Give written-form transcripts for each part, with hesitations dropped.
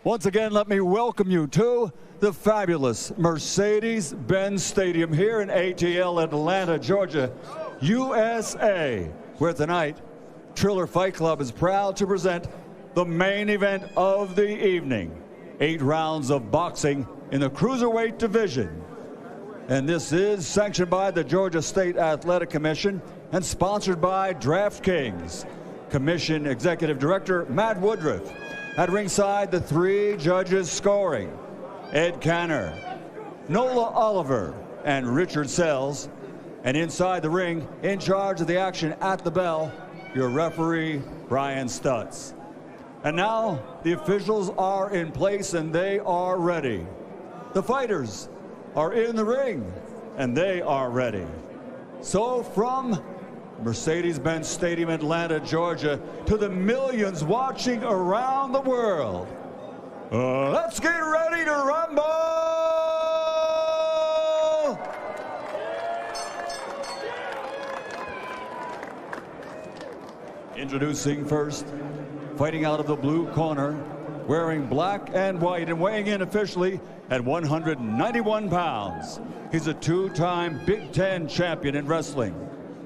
Once again, let me welcome you to the fabulous Mercedes-Benz Stadium here in ATL, Atlanta, Georgia, USA, where tonight Triller Fight Club is proud to present the main event of the evening. 8 rounds of boxing in the cruiserweight division. And this is sanctioned by the Georgia State Athletic Commission and sponsored by DraftKings. Commission Executive Director Matt Woodruff. At ringside, the 3 judges scoring: Ed Canner, Nola Oliver, and Richard Sells. And inside the ring, in charge of the action at the bell, your referee, Brian Stutz. And now, the officials are in place and they are ready. The fighters are in the ring and they are ready. So from Mercedes-Benz Stadium, Atlanta, Georgia, to the millions watching around the world, let's get ready to rumble! Introducing first, fighting out of the blue corner, wearing black and white and weighing in officially at 191 pounds. He's a 2-time Big Ten champion in wrestling,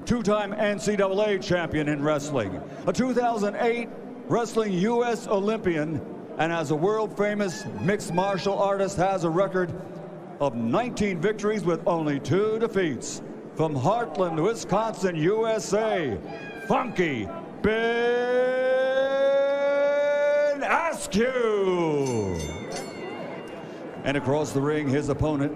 2-time NCAA champion in wrestling, a 2008 Wrestling U.S. Olympian, and as a world-famous mixed martial artist has a record of 19 victories with only 2 defeats. From Heartland, Wisconsin, USA, Funky Ben Askren. And across the ring, his opponent,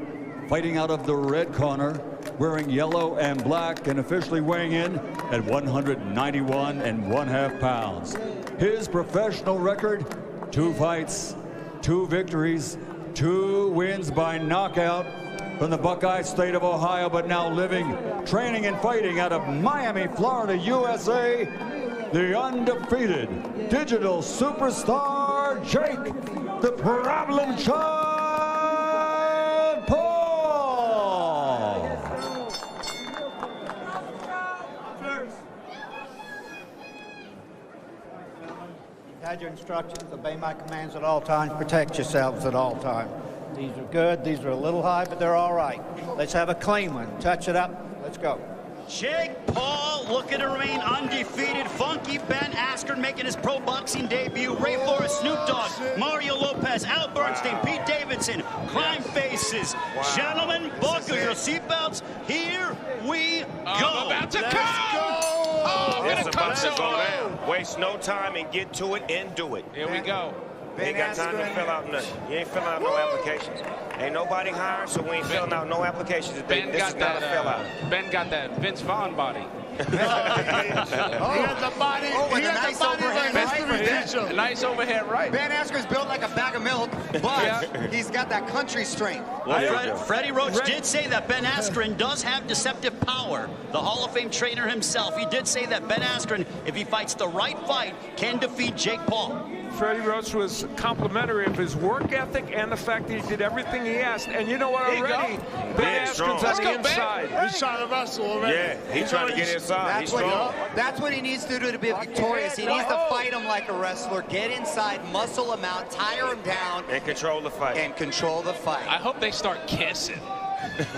fighting out of the red corner, wearing yellow and black and officially weighing in at 191½ pounds. His professional record: 2 fights, 2 victories, 2 wins by knockout. From the Buckeye State of Ohio, but now living, training, and fighting out of Miami, Florida, USA, the undefeated digital superstar, Jake the Problem Child Paul. You've had your instructions, obey my commands at all times, protect yourselves at all times. These are good, these are a little high, but they're all right. Let's have a clean one. Touch it up, let's go. Jake Paul looking to remain undefeated. Funky Ben Askren making his pro boxing debut. Ray Flores, Snoop Dogg, Mario Lopez, Al Bernstein, Pete Davidson, Crime Faces. Gentlemen, buckle your seatbelts. Here we go. About to Let's go. go. Oh, It's about to so go down. Waste no time and get to it and do it. Here we go. You ain't got time to fill out nothing. You ain't filling out no applications. Ain't nobody hired, so we ain't filling out no applications today. This is not a fill out. Ben got that Vince Vaughn body. He has the body. With a nice overhead right. A nice overhead right. Ben Askren's built like a bag of milk, but he's got that country strength. Freddie Roach did say that Ben Askren does have deceptive power. The Hall of Fame trainer himself, he did say that Ben Askren, if he fights the right fight, can defeat Jake Paul. Freddie Roach was complimentary of his work ethic and the fact that he did everything he asked. And you know what, already, Ben Askren's on the inside. He's trying to wrestle already. Yeah, he's trying to get inside. He's strong. That's what he needs to do to be victorious. He needs to fight him like a wrestler, get inside, muscle him out, tire him down. And control the fight. And control the fight. I hope they start kissing.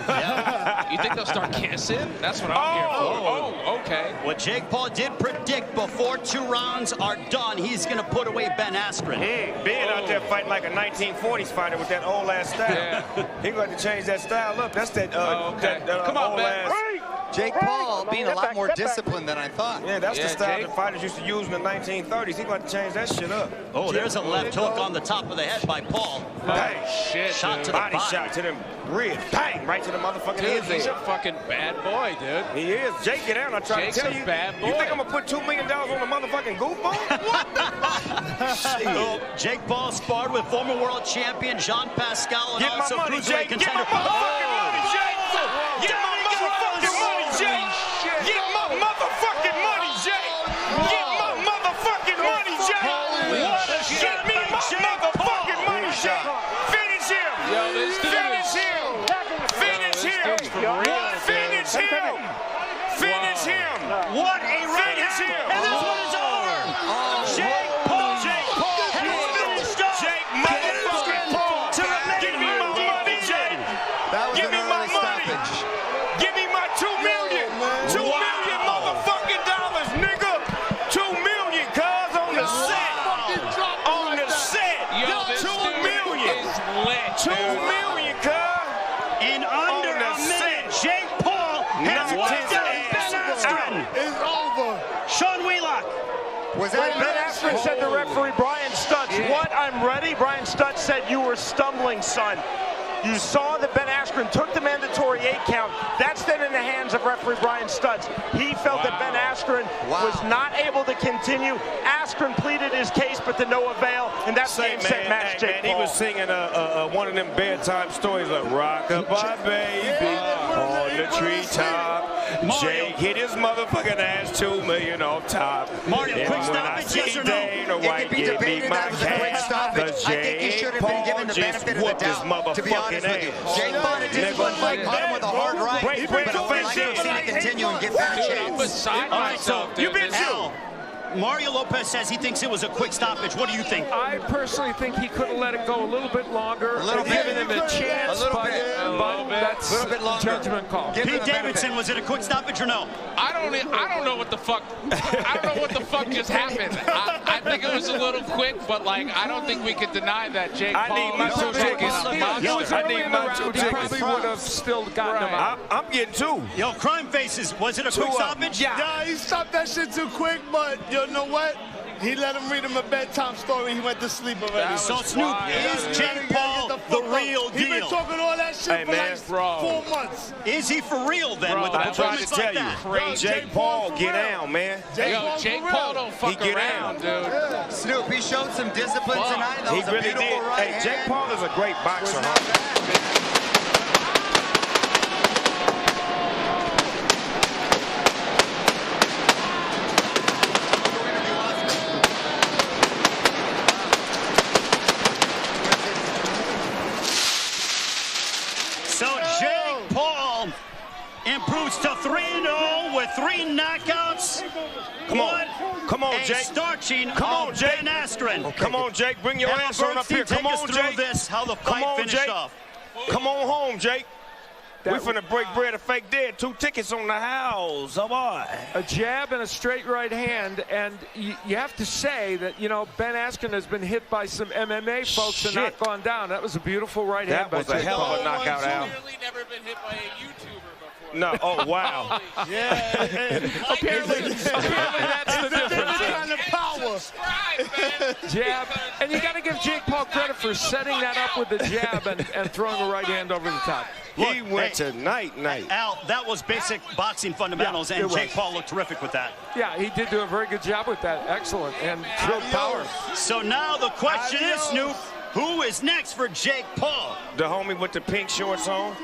Yeah. You think they'll start kissing? That's what I'm here for. Oh, okay. What Jake Paul did predict before 2 rounds are done, he's going to put away Ben Askren. Ben out there fighting like a 1940s fighter with that old ass style. Yeah. He going to change that style up. That's that, Come on, old Ben. ass. Jake Paul being a lot more disciplined than I thought. Yeah, that's the style Jake. that fighters used to use in the 1930s. He's going to change that shit up. Oh, there's a left hook on the top of the head by Paul. Bang. Shit, Shot dude. to the Body body. shot to them ribs. Bang! Right to the motherfucking Dude, head. he's a fucking bad boy, dude. He is. Jake, get out. I try Jake's to tell a you. bad boy. You think I'm going to put $2 million on a motherfucking goofball? What the shit? Oh, Jake Paul sparred with former world champion Jean Pascal and Get my also money, cruiserweight Jake. Get my contender. motherfucking money, Jake. Get my motherfucking money, Jake. Get my motherfucking money, Jake. Get my motherfucking money, Jake. Get me my motherfucking money, Jake. Finish him. Yo, let's do Finish this. him. Finish him. Finish him. Finish him. What a round! Finish him. And this one is over. Jake Paul has finished up. Jake 2 million, In under a minute, Jake Paul has knocked out Ben Askren. It's over. Sean Wheelock. Was that Ben Askren said to referee Brian Stutz, "What? I'm ready." Brian Stutz said, "You were stumbling, son." You saw that Ben Askren took the mandatory 8 count. That's then in the hands of referee Brian Stutz. He felt that Ben Askren was not able to continue. Askren pleaded his case, but to no avail, and that game set match Jake Paul. He was singing one of them bedtime stories like "Rock-a-bye Baby" on the treetop. Jake hit his motherfucking ass 2 million off top. Mario, quick stoppage, yes or no? It could be debated that was a quick stoppage. I think he should have been given the benefit of the doubt, to be honest with you. Jake fought a disciplined fight, caught him with a hard right, but I'd like to see it continue and give Ben a chance. All right, so you've been Mario Lopez says he thinks it was a quick stoppage. What do you think? I personally think he could have let it go a little bit longer. Given him a chance, but that's a little bit longer. Judgment call. Pete Davidson, was it a quick stoppage or no? I don't know what the fuck. I don't know what the fuck just happened. I think it was a little quick, but like I don't think we could deny that Jake Paul. I need my 2 tickets. I need my 2 tickets. He probably would have still gotten him out. I'm getting 2. Yo, Crime Faces, was it a quick stoppage? Yeah, he stopped that shit too quick, but you know what? He let him read him a bedtime story. He went to sleep already. So, Snoop, is Jake Paul the real deal? He been talking all that shit for like 4 months. Is he for real then with a performance like that? Jake Paul, get down, man. Jake Paul don't fuck around, dude. Snoop, he showed some discipline tonight. That was a beautiful right hand. Jake Paul is a great boxer, So Jake Paul improves to 3-0 with 3 knockouts. Come on, Jake. Starching Come on, Jake. Ben Askren. Come on, Jake. Bring your ass on up here. Come on, Jake. This, how the fight finished off. Come on home, Jake. We finna break bread and fake dead. 2 tickets on the house. Oh, boy. A jab and a straight right hand, and you have to say that, you know, Ben Askren has been hit by some MMA folks and not gone down. That was a beautiful right hand by Jake Paul. That was a hell of a knockout, Al. Clearly never been hit by a YouTuber before. No, oh, wow. Apparently that's the difference. Kind of power. Jab, and you got to give Jake Paul credit for setting that up with the jab and throwing a right hand over the top. He went to night. Al, that was basic boxing fundamentals, and Jake Paul looked terrific with that. Yeah, he did do a very good job with that. Excellent, and true power. So now the question is, Snoop, who is next for Jake Paul? The homie with the pink shorts on.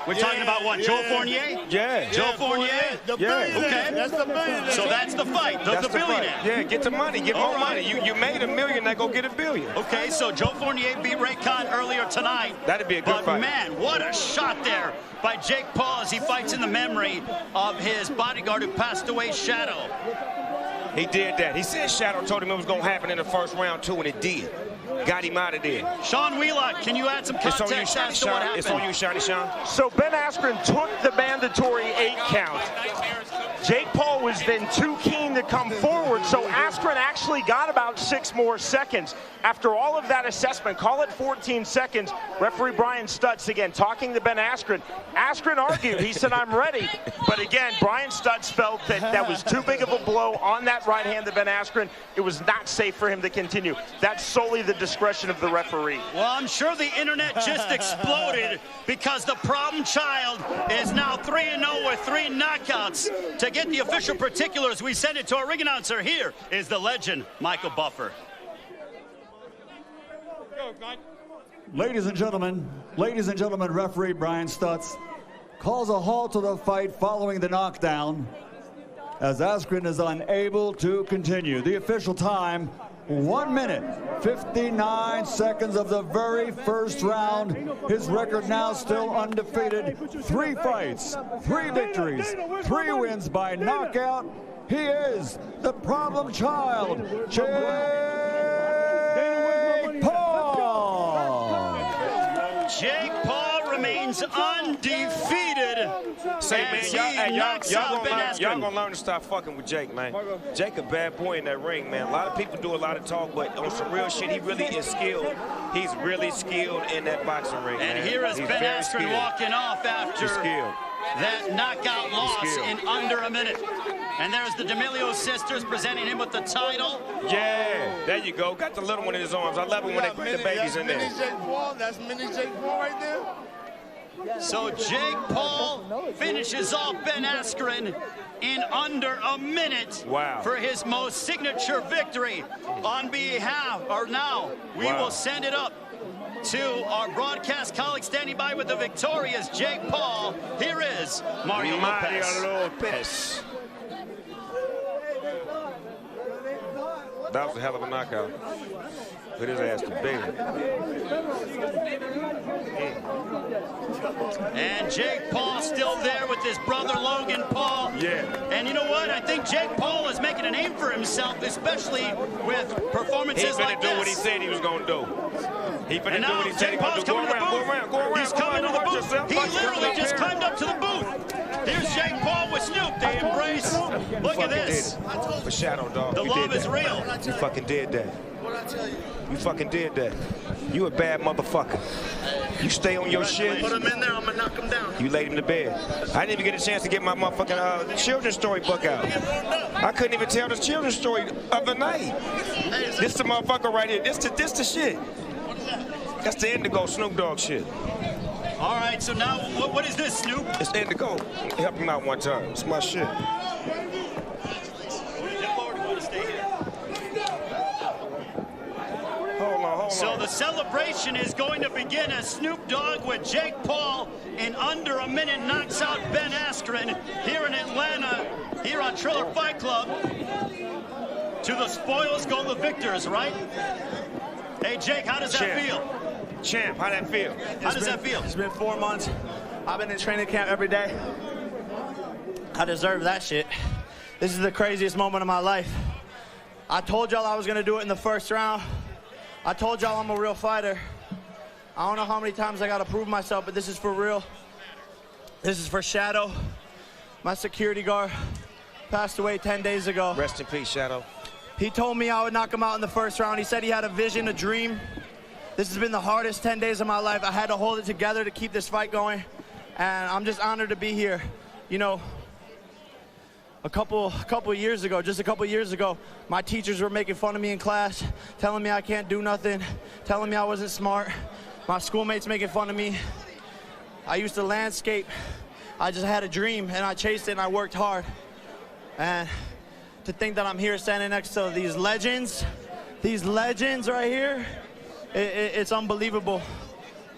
We're talking about what, Joe Fournier? Yeah. Joe Fournier? The billionaire. Okay. That's the billionaire. So that's the fight, the billionaire. Yeah, get the money, get more money. You made $1 million, now go get $1 billion. Okay, so Joe Fournier beat Ray Khan earlier tonight. That'd be a good fight. But man, what a shot there by Jake Paul as he fights in the memory of his bodyguard who passed away, Shadow. He did that. He said Shadow told him it was going to happen in the first round, too, and it did. Got him out of there. Sean Wheelock, can you add some context as to what happened? It's on you, Shiny Sean. So Ben Askren took the mandatory 8 count. Jake Paul was then too keen to come forward, so Askren actually got about 6 more seconds. After all of that assessment, call it 14 seconds, referee Brian Stutz again talking to Ben Askren. Askren argued, he said, "I'm ready." But again, Brian Stutz felt that that was too big of a blow on that right hand to Ben Askren. It was not safe for him to continue. That's solely the discretion of the referee. Well, I'm sure the internet just exploded because the problem child is now 3-0 with 3 knockouts. To get the official particulars, we send it to our ring announcer. Here is the legend, Michael Buffer. Ladies and gentlemen, referee Brian Stutz calls a halt to the fight following the knockdown as Askren is unable to continue. The official time, 1 minute, 59 seconds of the very first round. His record now still undefeated. 3 fights, 3 victories, 3 wins by knockout. He is the problem child, Jake Paul. Jake Paul remains undefeated. Say, man, y'all gonna learn to stop fucking with Jake, man. Jake a bad boy in that ring, man. A lot of people do a lot of talk, but on some real shit, he really is skilled. He's really skilled in that boxing ring, and man. here is He's Ben very Askren skilled. walking off after that knockout loss in under a minute. And there's the D'Amelio sisters presenting him with the title. Yeah, there you go. Got the little one in his arms. I love it when they put the babies in there. That's mini Jake Paul right there. So Jake Paul finishes off Ben Askren in under a minute for his most signature victory. On behalf, or now, we will send it up to our broadcast colleague standing by with the victorious Jake Paul. Here is Mario Lopez. That was a hell of a knockout. Put his ass to bed. And Jake Paul still there with his brother Logan Paul. Yeah. And you know what? I think Jake Paul is making a name for himself, especially with performances like this. He finna do what he said he was gonna do. He finna do what he said he was gonna do. Go around. He's coming to the booth. He literally just climbed up to the booth. Here's Jake Paul with Snoop. They embrace. Look at this. For Shadow, dog. The love is real. You fucking did that. You fucking did that. You a bad motherfucker. You stay on your shit. Put him in there, I'm gonna knock him down. You laid him to bed. I didn't even get a chance to get my motherfucking children's story book out. I couldn't even tell the children's story of the night. This the motherfucker right here. This the shit. That's the Indigo Snoop Dogg shit. All right, so now what is this, Snoop? It's Indigo. Help him out one time. It's my shit. Hold on. So the celebration is going to begin as Snoop Dogg with Jake Paul in under a minute knocks out Ben Askren here in Atlanta, here on Triller Fight Club. To the spoils go the victors, right? Hey, Jake, how does that feel? Champ, how that feel? How does that feel? It's been 4 months. I've been in training camp every day. I deserve that shit. This is the craziest moment of my life. I told y'all I was gonna do it in the first round. I told y'all I'm a real fighter. I don't know how many times I gotta prove myself, but this is for real. This is for Shadow. My security guard passed away 10 days ago. Rest in peace, Shadow. He told me I would knock him out in the first round. He said he had a vision, a dream. This has been the hardest 10 days of my life. I had to hold it together to keep this fight going. And I'm just honored to be here. You know, a couple years ago, my teachers were making fun of me in class, telling me I can't do nothing, telling me I wasn't smart. My schoolmates making fun of me. I used to landscape. I just had a dream and I chased it and I worked hard. And to think that I'm here standing next to these legends right here, it's unbelievable.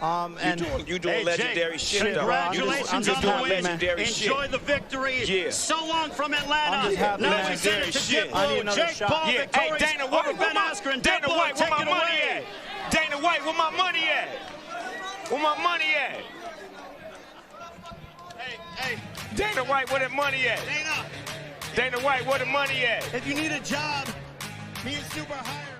And you doing legendary shit, though. Congratulations on the win. Enjoy the victory. Yeah. So long from Atlanta. Now we send it to Diplo. Jake Paul victorious Dana White, over Ben Askren. Dana White, where my money at? Dana White, where my money at? Where my money at? Hey. Dana White, where the money at? Dana White, where the money at? If you need a job, me and Super hire.